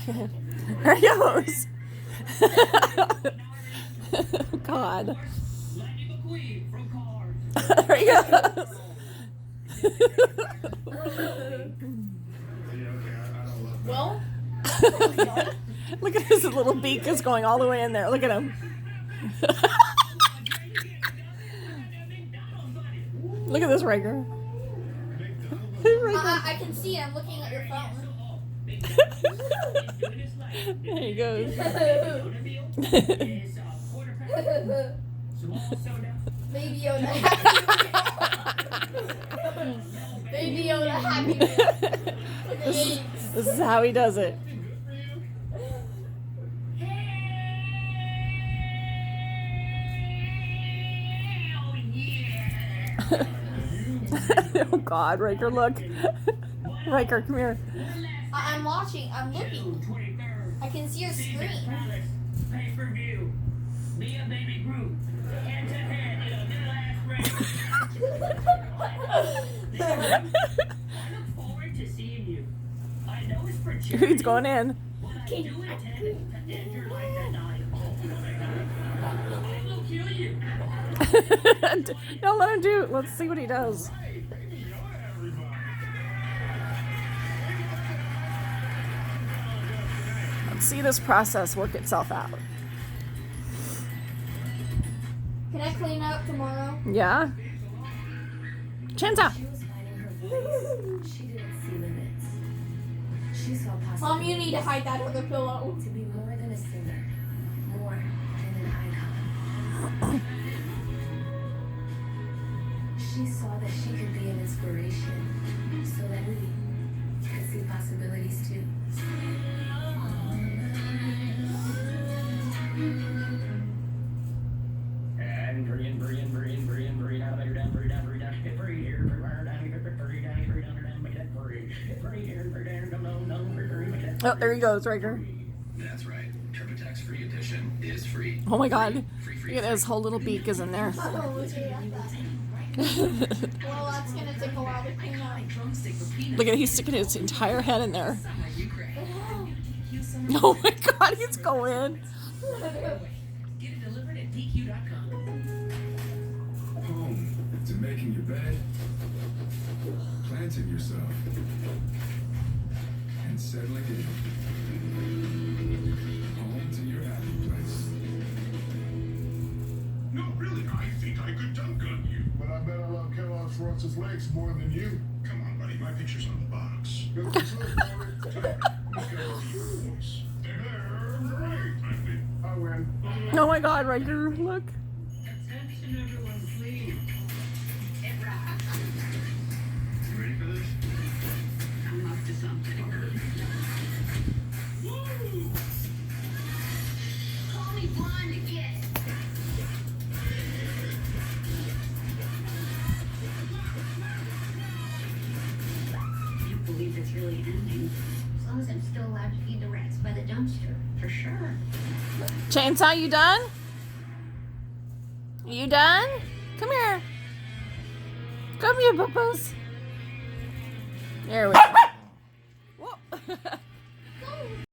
There he goes. God. There he goes. Well, Look at his little beak is going all the way in there. Look at him. Look at this, Riker. I can see it. I'm looking at your phone. There he goes. Baby Yoda, Baby Yoda, happy meal. This is how he does it. Oh God, Riker, look. Riker, come here. I'm watching. I'm looking. I can see your screen. Pay-per-view. Mia Baby Groot. Head to head in a middle ass race. I look forward to seeing you. I know it's for charity. He's going in. But I do intend to end your life and die. I will kill you. Don't let him do it. Let's see what he does. Let's see this process work itself out. Can I clean up tomorrow? Yeah? Chance out. She was finding her voice. She didn't see limits. She saw possibilities. Mom, you need to hide that other pillow. To be more than a singer, more than an icon. She saw that she could be an inspiration, so that we could see possibilities too. And breathe out, breathe down, breathe here, breathe down. Oh, there he goes, Riker. That's right. TurboTax Free Edition is free. Oh my God. Look at his whole little beak is in there. Oh, look at that. Well, that's gonna take a while to clean up. Look at it, he's sticking his entire head in there. Oh my God, he's going. Get it delivered at DQ.com. Home to making your bed, planting yourself, and settling in. Home to your happy place. No, really, I think I could dunk on you. But I bet I love Kellogg's Frosted Flakes more than you. Come on, buddy, my picture's on the box. Look, Kellogg's your voice. They're great, I think. I win. Oh my God, Riker, look. Attention, everyone, please. You ready for this? I'm up to something. Woo! Call me blind again. You believe it's really ending? As long as I'm still allowed to feed the rats by the dumpster, for sure. Chainsaw, you done? You done? Come here. Come here, Puppos. There we go. Whoa.